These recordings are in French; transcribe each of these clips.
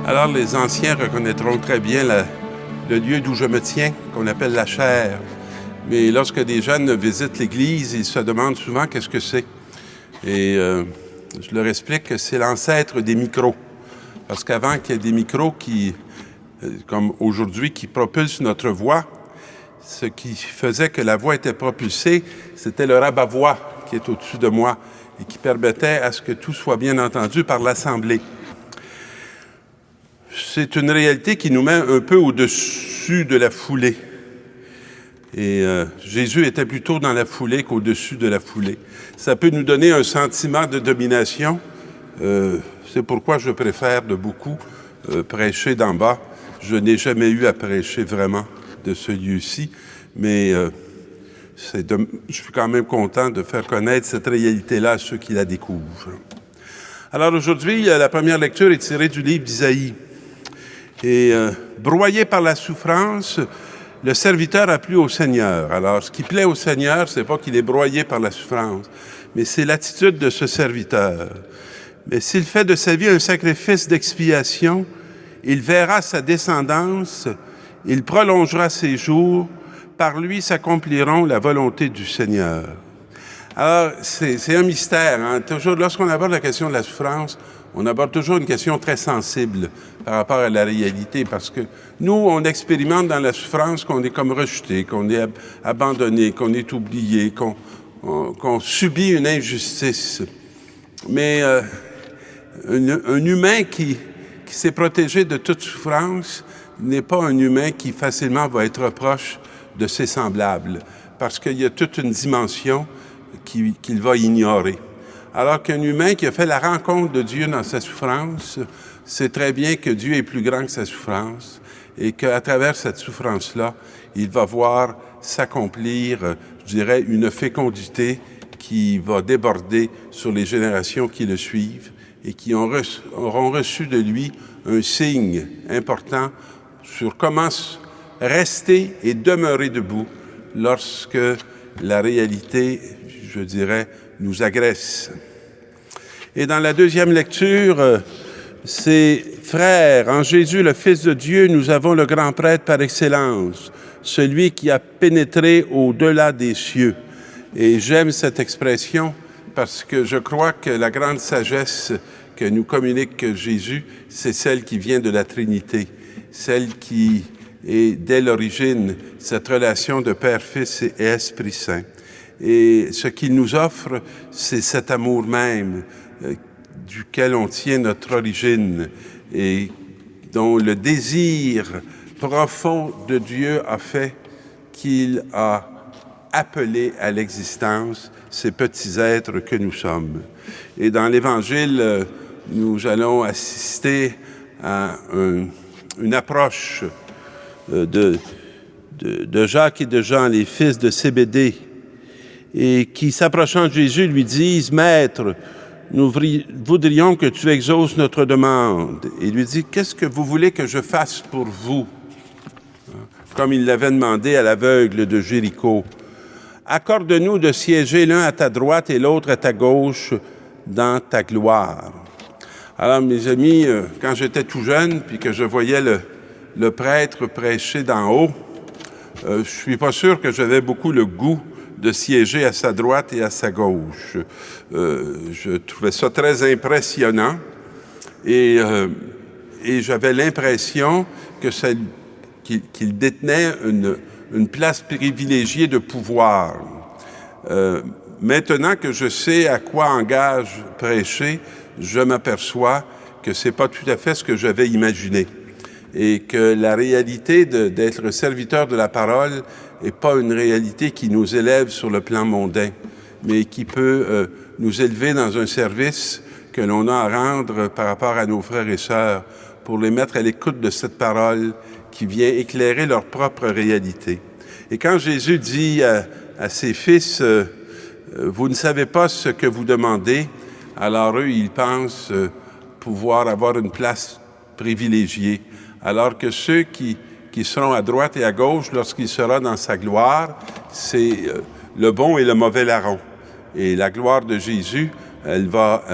Alors les anciens reconnaîtront très bien le lieu d'où je me tiens, qu'on appelle la chaire. Mais lorsque des jeunes visitent l'Église, ils se demandent souvent qu'est-ce que c'est. Et je leur explique que c'est l'ancêtre des micros. Parce qu'avant qu'il y ait des micros qui, comme aujourd'hui, qui propulsent notre voix, ce qui faisait que la voix était propulsée, c'était le rabat-voix qui est au-dessus de moi et qui permettait à ce que tout soit bien entendu par l'Assemblée. C'est une réalité qui nous met un peu au-dessus de la foulée. Et Jésus était plutôt dans la foulée qu'au-dessus de la foulée. Ça peut nous donner un sentiment de domination. C'est pourquoi je préfère de beaucoup prêcher d'en bas. Je n'ai jamais eu à prêcher vraiment de ce lieu-ci, mais je suis quand même content de faire connaître cette réalité-là à ceux qui la découvrent. Alors aujourd'hui, la première lecture est tirée du livre d'Isaïe. Et broyé par la souffrance, le serviteur a plu au Seigneur. Alors, ce qui plaît au Seigneur, c'est pas qu'il est broyé par la souffrance, mais c'est l'attitude de ce serviteur. Mais s'il fait de sa vie un sacrifice d'expiation, il verra sa descendance, il prolongera ses jours, par lui s'accompliront la volonté du Seigneur. Alors, c'est un mystère. Hein? Toujours, lorsqu'on aborde la question de la souffrance, on aborde toujours une question très sensible par rapport à la réalité, parce que nous, on expérimente dans la souffrance qu'on est comme rejeté, qu'on est abandonné, qu'on est oublié, qu'on subit une injustice. Mais un humain qui s'est protégé de toute souffrance n'est pas un humain qui facilement va être proche de ses semblables, parce qu'il y a toute une dimension qu'il va ignorer. Alors qu'un humain qui a fait la rencontre de Dieu dans sa souffrance sait très bien que Dieu est plus grand que sa souffrance et qu'à travers cette souffrance-là, il va voir s'accomplir, je dirais, une fécondité qui va déborder sur les générations qui le suivent et qui auront reçu de lui un signe important sur comment rester et demeurer debout lorsque la réalité, je dirais, nous agresse. Et dans la deuxième lecture, c'est « Frères, en Jésus, le Fils de Dieu, nous avons le grand prêtre par excellence, celui qui a pénétré au-delà des cieux. » Et j'aime cette expression parce que je crois que la grande sagesse que nous communique Jésus, c'est celle qui vient de la Trinité, celle qui est dès l'origine cette relation de Père, Fils et Esprit Saint. Et ce qu'il nous offre, c'est cet amour même duquel on tient notre origine et dont le désir profond de Dieu a fait qu'il a appelé à l'existence ces petits êtres que nous sommes. Et dans l'Évangile, nous allons assister à une approche de Jacques et de Jean, les fils de Zébédée, et qui, s'approchant de Jésus, lui disent « Maître, nous voudrions que tu exauces notre demande. » Et il lui dit « Qu'est-ce que vous voulez que je fasse pour vous? » Comme il l'avait demandé à l'aveugle de Jéricho. « Accorde-nous de siéger l'un à ta droite et l'autre à ta gauche dans ta gloire. » Alors, mes amis, quand j'étais tout jeune, puis que je voyais le prêtre prêcher d'en haut, je suis pas sûr que j'avais beaucoup le goût de siéger à sa droite et à sa gauche. Je trouvais ça très impressionnant et j'avais l'impression qu'il détenait une place privilégiée de pouvoir. Maintenant que je sais à quoi engage prêcher, je m'aperçois que c'est pas tout à fait ce que j'avais imaginé et que la réalité d'être serviteur de la parole n'est pas une réalité qui nous élève sur le plan mondain, mais qui peut nous élever dans un service que l'on a à rendre par rapport à nos frères et sœurs pour les mettre à l'écoute de cette parole qui vient éclairer leur propre réalité. Et quand Jésus dit à ses fils, vous ne savez pas ce que vous demandez, alors eux, ils pensent pouvoir avoir une place privilégiée, alors que ceux qui seront à droite et à gauche lorsqu'il sera dans sa gloire, c'est le bon et le mauvais larron. Et la gloire de Jésus, elle va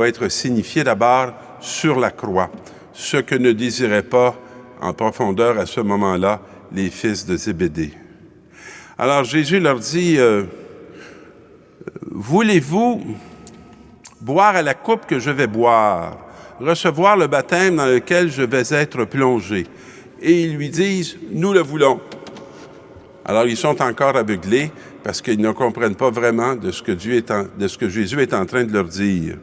être signifiée d'abord sur la croix. ce que ne désiraient pas en profondeur à ce moment-là les fils de Zébédée. Alors Jésus leur dit, voulez-vous boire à la coupe que je vais boire, recevoir le baptême dans lequel je vais être plongé? Et ils lui disent, nous le voulons. Alors ils sont encore aveuglés parce qu'ils ne comprennent pas vraiment de ce que Jésus est en train de leur dire.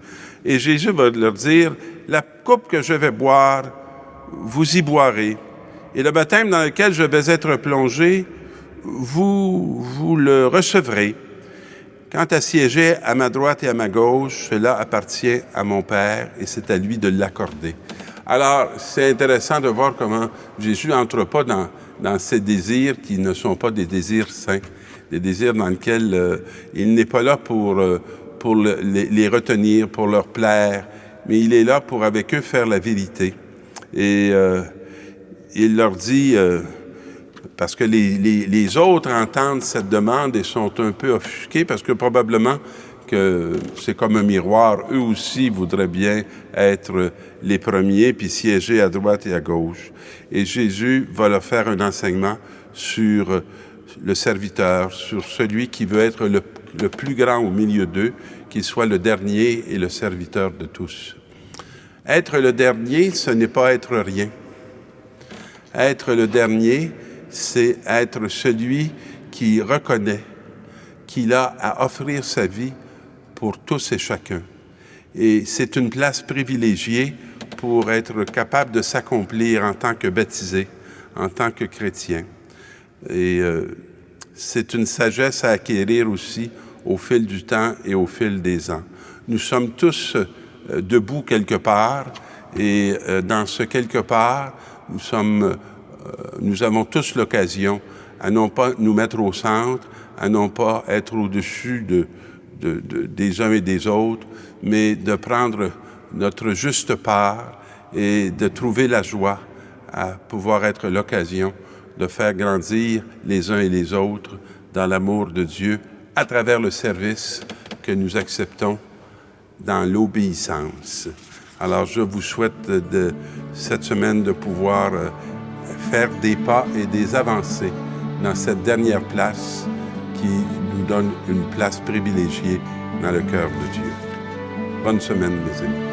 Et Jésus va leur dire, la coupe que je vais boire, vous y boirez. Et le baptême dans lequel je vais être plongé, vous le recevrez. Quant à siéger à ma droite et à ma gauche, cela appartient à mon Père et c'est à lui de l'accorder. Alors, c'est intéressant de voir comment Jésus n'entre pas dans ces désirs qui ne sont pas des désirs saints, des désirs dans lesquels il n'est pas là pour les retenir, pour leur plaire, mais il est là pour avec eux faire la vérité. Et il leur dit, parce que les autres entendent cette demande et sont un peu offusqués, parce que probablement que c'est comme un miroir, eux aussi voudraient bien être les premiers, puis siéger à droite et à gauche. Et Jésus va leur faire un enseignement sur le serviteur, sur celui qui veut être le plus grand au milieu d'eux, qu'il soit le dernier et le serviteur de tous. Être le dernier, ce n'est pas être rien. Être le dernier, c'est être celui qui reconnaît qu'il a à offrir sa vie pour tous et chacun. Et c'est une place privilégiée pour être capable de s'accomplir en tant que baptisé, en tant que chrétien. Et c'est une sagesse à acquérir aussi au fil du temps et au fil des ans. Nous sommes tous debout quelque part, et dans ce quelque part, nous avons tous l'occasion à non pas nous mettre au centre, à non pas être au-dessus des uns et des autres, mais de prendre notre juste part et de trouver la joie à pouvoir être l'occasion de faire grandir les uns et les autres dans l'amour de Dieu à travers le service que nous acceptons dans l'obéissance. Alors, je vous souhaite cette semaine de pouvoir faire des pas et des avancées dans cette dernière place qui nous donne une place privilégiée dans le cœur de Dieu. Bonne semaine, mes amis.